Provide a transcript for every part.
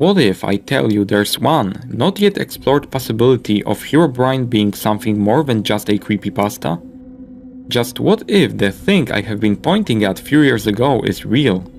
What if I tell you there's one, not yet explored possibility of Herobrine being something more than just a creepypasta? Just what if the thing I have been pointing at few years ago is real?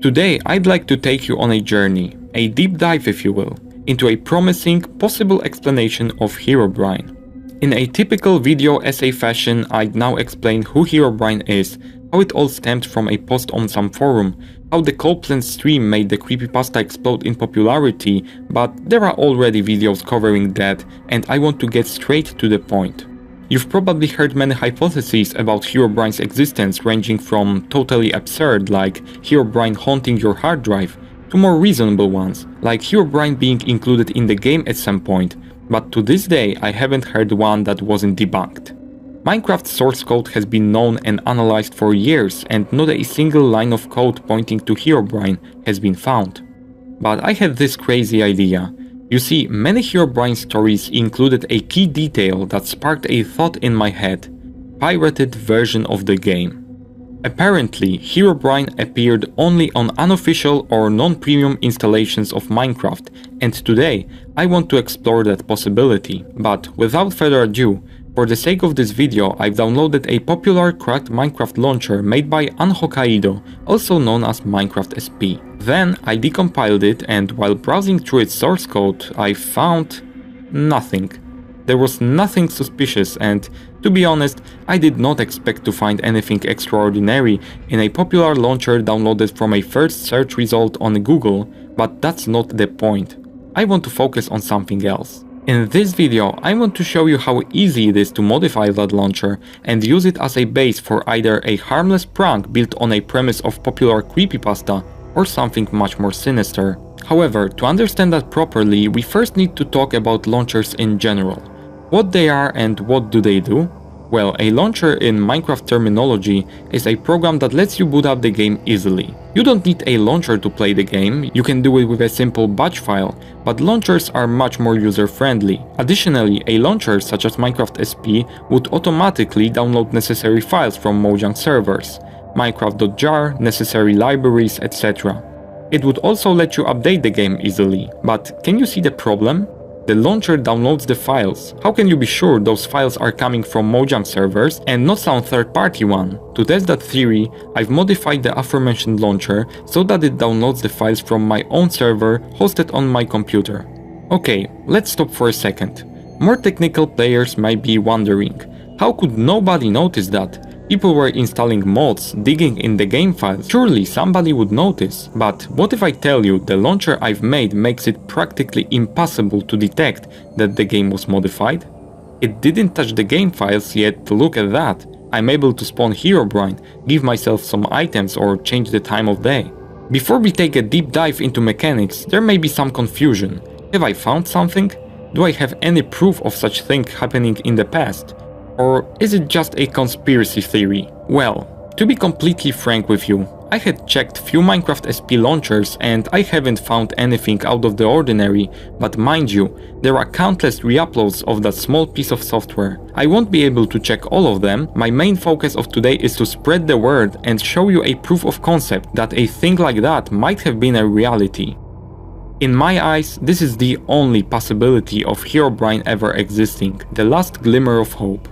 Today I'd like to take you on a journey, a deep dive if you will, into a promising, possible explanation of Herobrine. In a typical video essay fashion, I'd now explain who Herobrine is, how it all stemmed from a post on some forum, how the Copeland stream made the creepypasta explode in popularity, but there are already videos covering that, and I want to get straight to the point. You've probably heard many hypotheses about Herobrine's existence, ranging from totally absurd, like Herobrine haunting your hard drive, to more reasonable ones, like Herobrine being included in the game at some point, but to this day I haven't heard one that wasn't debunked. Minecraft's source code has been known and analyzed for years, and not a single line of code pointing to Herobrine has been found. But I had this crazy idea. You see, many Herobrine stories included a key detail that sparked a thought in my head: pirated version of the game. Apparently, Herobrine appeared only on unofficial or non-premium installations of Minecraft, and today I want to explore that possibility. But without further ado, for the sake of this video, I've downloaded a popular cracked Minecraft launcher made by Hokkaido, also known as Minecraft SP. Then I decompiled it, and while browsing through its source code, I found nothing. There was nothing suspicious, and to be honest, I did not expect to find anything extraordinary in a popular launcher downloaded from a first search result on Google, but that's not the point. I want to focus on something else. In this video, I want to show you how easy it is to modify that launcher and use it as a base for either a harmless prank built on a premise of popular creepypasta or something much more sinister. However, to understand that properly, we first need to talk about launchers in general. What they are and what do they do? Well, a launcher in Minecraft terminology is a program that lets you boot up the game easily. You don't need a launcher to play the game, you can do it with a simple batch file, but launchers are much more user-friendly. Additionally, a launcher such as Minecraft SP would automatically download necessary files from Mojang servers, Minecraft.jar, necessary libraries, etc. It would also let you update the game easily. But can you see the problem? The launcher downloads the files. How can you be sure those files are coming from Mojang servers and not some third-party one? To test that theory, I've modified the aforementioned launcher so that it downloads the files from my own server hosted on my computer. Okay, let's stop for a second. More technical players might be wondering, how could nobody notice that? People were installing mods, digging in the game files, surely somebody would notice. But what if I tell you the launcher I've made makes it practically impossible to detect that the game was modified? It didn't touch the game files yet, look at that. I'm able to spawn Herobrine, give myself some items or change the time of day. Before we take a deep dive into mechanics, there may be some confusion. Have I found something? Do I have any proof of such thing happening in the past? Or is it just a conspiracy theory? Well, to be completely frank with you, I had checked few Minecraft SP launchers and I haven't found anything out of the ordinary, but mind you, there are countless re-uploads of that small piece of software. I won't be able to check all of them. My main focus of today is to spread the word and show you a proof of concept that a thing like that might have been a reality. In my eyes, this is the only possibility of Herobrine ever existing, the last glimmer of hope.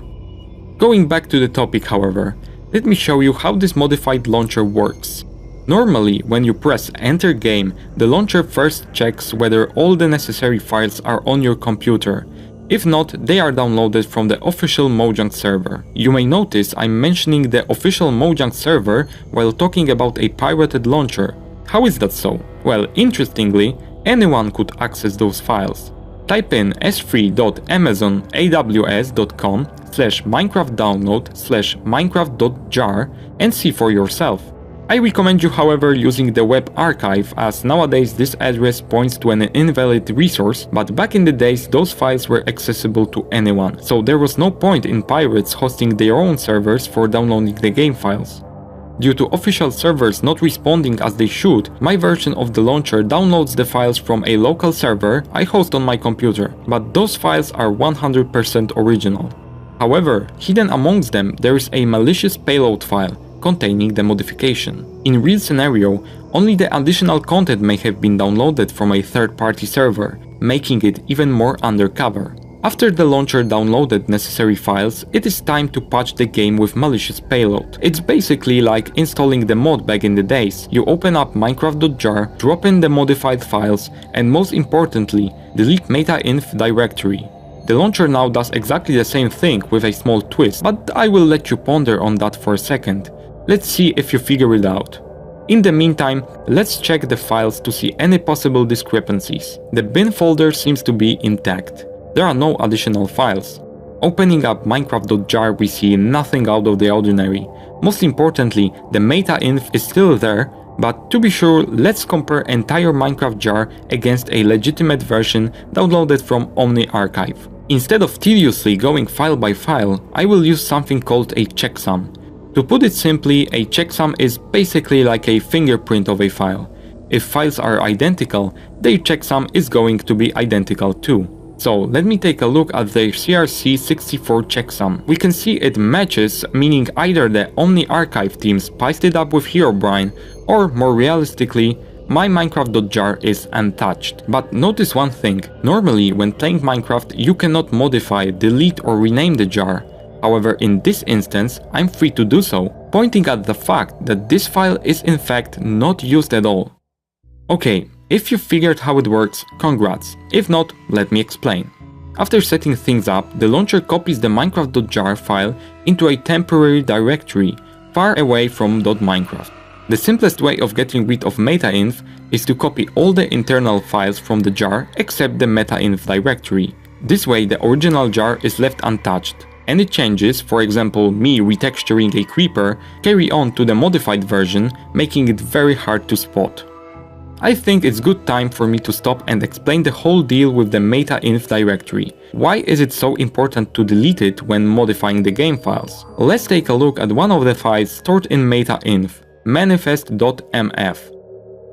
Going back to the topic, however, let me show you how this modified launcher works. Normally, when you press Enter Game, the launcher first checks whether all the necessary files are on your computer. If not, they are downloaded from the official Mojang server. You may notice I'm mentioning the official Mojang server while talking about a pirated launcher. How is that so? Well, interestingly, anyone could access those files. Type in s3.amazonaws.com/minecraftdownload/minecraft.jar and see for yourself. I recommend you, however, using the web archive, as nowadays this address points to an invalid resource, but back in the days those files were accessible to anyone, so there was no point in pirates hosting their own servers for downloading the game files. Due to official servers not responding as they should, my version of the launcher downloads the files from a local server I host on my computer, but those files are 100% original. However, hidden amongst them there is a malicious payload file containing the modification. In real scenario, Only the additional content may have been downloaded from a third-party server, making it even more undercover. After the launcher downloaded necessary files, it is time to patch the game with malicious payload. It's basically like installing the mod back in the days. You open up minecraft.jar, drop in the modified files, and most importantly, delete meta-inf directory. The launcher now does exactly the same thing with a small twist, but I will let you ponder on that for a second. Let's see if you figure it out. In the meantime, let's check the files to see any possible discrepancies. The bin folder seems to be intact. There are no additional files. Opening up minecraft.jar, we see nothing out of the ordinary. Most importantly, the meta-inf is still there, but to be sure, let's compare entire Minecraft jar against a legitimate version downloaded from Omni Archive. Instead of tediously going file by file, I will use something called a checksum. To put it simply, a checksum is basically like a fingerprint of a file. If files are identical, their checksum is going to be identical too. So let me take a look at the CRC64 checksum. We can see it matches, meaning either the Omni Archive team spiced it up with Herobrine, or more realistically, my Minecraft.jar is untouched. But notice one thing, normally when playing Minecraft you cannot modify, delete or rename the jar. However, in this instance, I'm free to do so, pointing at the fact that this file is in fact not used at all. Okay, if you figured how it works, congrats. If not, let me explain. After setting things up, the launcher copies the minecraft.jar file into a temporary directory, far away from .minecraft. The simplest way of getting rid of meta-inf is to copy all the internal files from the jar except the meta-inf directory. This way the original jar is left untouched. Any changes, for example me retexturing a creeper, carry on to the modified version, making it very hard to spot. I think it's good time for me to stop and explain the whole deal with the meta-inf directory. Why is it so important to delete it when modifying the game files? Let's take a look at one of the files stored in meta-inf, manifest.mf.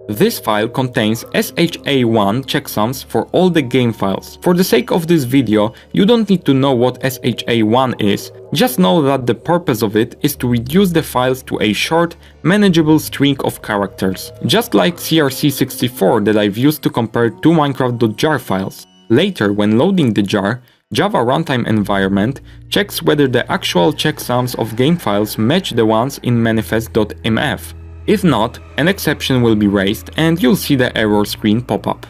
This file contains SHA1 checksums for all the game files. For the sake of this video, you don't need to know what SHA1 is, just know that the purpose of it is to reduce the files to a short, manageable string of characters. Just like CRC64 that I've used to compare two Minecraft.jar files. Later, when loading the jar, Java runtime environment checks whether the actual checksums of game files match the ones in manifest.mf. If not, an exception will be raised and you'll see the error screen pop up.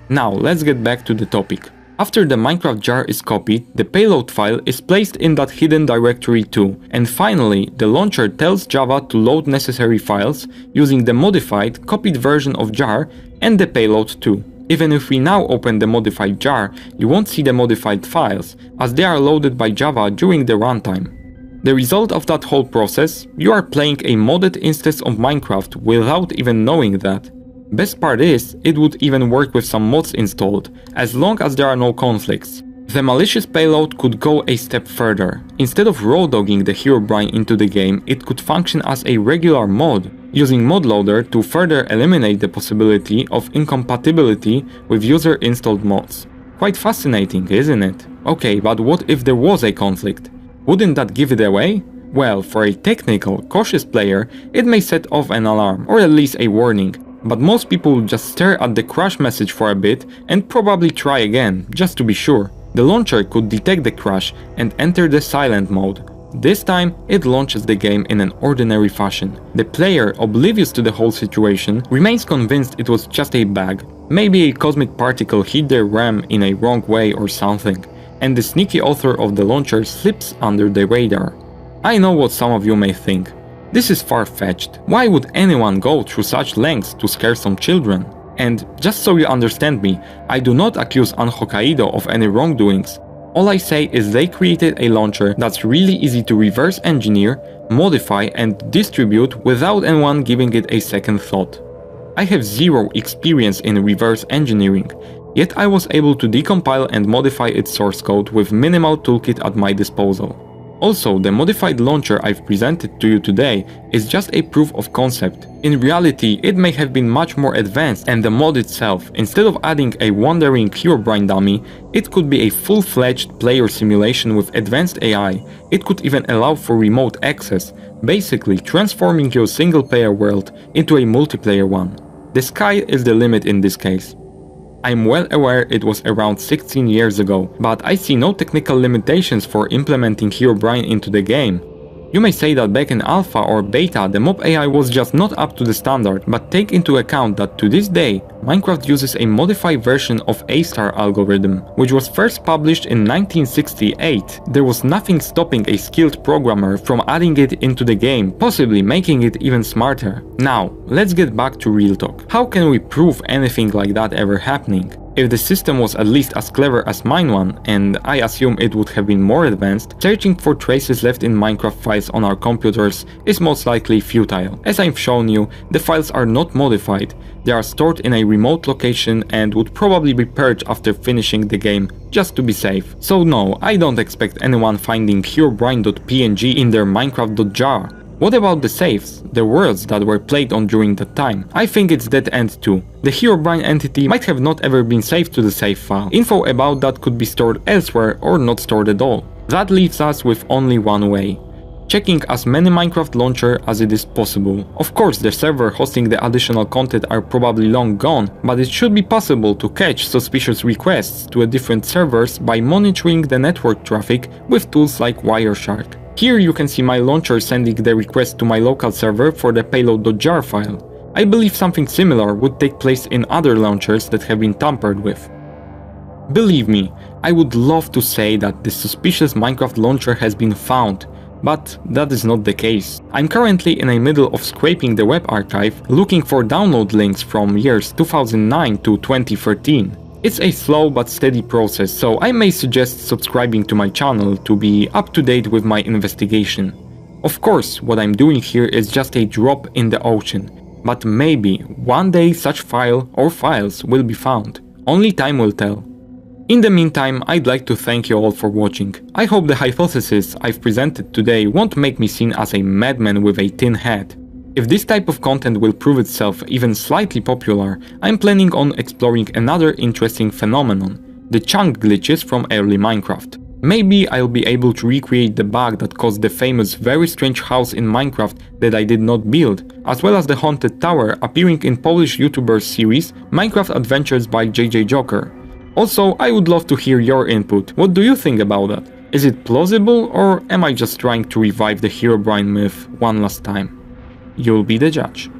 Now let's get back to the topic. After the Minecraft jar is copied, the payload file is placed in that hidden directory too. And finally, the launcher tells Java to load necessary files using the modified, copied version of jar and the payload too. Even if we now open the modified jar, you won't see the modified files, as they are loaded by Java during the runtime. The result of that whole process, you are playing a modded instance of Minecraft without even knowing that. Best part is, it would even work with some mods installed, as long as there are no conflicts. The malicious payload could go a step further. Instead of raw dogging the Herobrine into the game, it could function as a regular mod, using modloader to further eliminate the possibility of incompatibility with user-installed mods. Quite fascinating, isn't it? Okay, but what if there was a conflict? Wouldn't that give it away? Well, for a technical, cautious player, it may set off an alarm, or at least a warning. But most people will just stare at the crash message for a bit and probably try again, just to be sure. The launcher could detect the crash and enter the silent mode. This time, it launches the game in an ordinary fashion. The player, oblivious to the whole situation, remains convinced it was just a bug. Maybe a cosmic particle hit their RAM in a wrong way or something. And the sneaky author of the launcher slips under the radar. I know what some of you may think. This is far-fetched. Why would anyone go through such lengths to scare some children? And just so you understand me, I do not accuse Hokkaido of any wrongdoings. All I say is they created a launcher that's really easy to reverse engineer, modify and distribute without anyone giving it a second thought. I have zero experience in reverse engineering, yet I was able to decompile and modify its source code with minimal toolkit at my disposal. Also, the modified launcher I've presented to you today is just a proof of concept. In reality, it may have been much more advanced, and the mod itself, instead of adding a wandering Herobrine dummy, it could be a full-fledged player simulation with advanced AI. It could even allow for remote access, basically transforming your single-player world into a multiplayer one. The sky is the limit in this case. I'm well aware it was around 16 years ago, but I see no technical limitations for implementing Herobrine into the game. You may say that back in alpha or beta the mob AI was just not up to the standard, but take into account that to this day, Minecraft uses a modified version of A-star algorithm, which was first published in 1968. There was nothing stopping a skilled programmer from adding it into the game, possibly making it even smarter. Now, let's get back to real talk. How can we prove anything like that ever happening? If the system was at least as clever as mine one, and I assume it would have been more advanced, searching for traces left in Minecraft files on our computers is most likely futile. As I've shown you, the files are not modified, they are stored in a remote location and would probably be purged after finishing the game, just to be safe. So no, I don't expect anyone finding herobrine.png in their minecraft.jar. What about the saves, the worlds that were played on during that time? I think it's dead end too. The Herobrine entity might have not ever been saved to the save file. Info about that could be stored elsewhere or not stored at all. That leaves us with only one way: checking as many Minecraft launcher as it is possible. Of course, the server hosting the additional content are probably long gone, but it should be possible to catch suspicious requests to a different servers by monitoring the network traffic with tools like Wireshark. Here you can see my launcher sending the request to my local server for the payload.jar file. I believe something similar would take place in other launchers that have been tampered with. Believe me, I would love to say that the suspicious Minecraft launcher has been found, but that is not the case. I'm currently in the middle of scraping the web archive, looking for download links from years 2009 to 2013. It's a slow but steady process, so I may suggest subscribing to my channel to be up to date with my investigation. Of course, what I'm doing here is just a drop in the ocean, but maybe one day such file or files will be found. Only time will tell. In the meantime, I'd like to thank you all for watching. I hope the hypothesis I've presented today won't make me seen as a madman with a tin hat. If this type of content will prove itself even slightly popular, I'm planning on exploring another interesting phenomenon: the chunk glitches from early Minecraft. Maybe I'll be able to recreate the bug that caused the famous very strange house in Minecraft that I did not build, as well as the haunted tower appearing in Polish YouTuber's series Minecraft Adventures by JJ Joker. Also, I would love to hear your input. What do you think about that? Is it plausible, or am I just trying to revive the Herobrine myth one last time? You'll be the judge.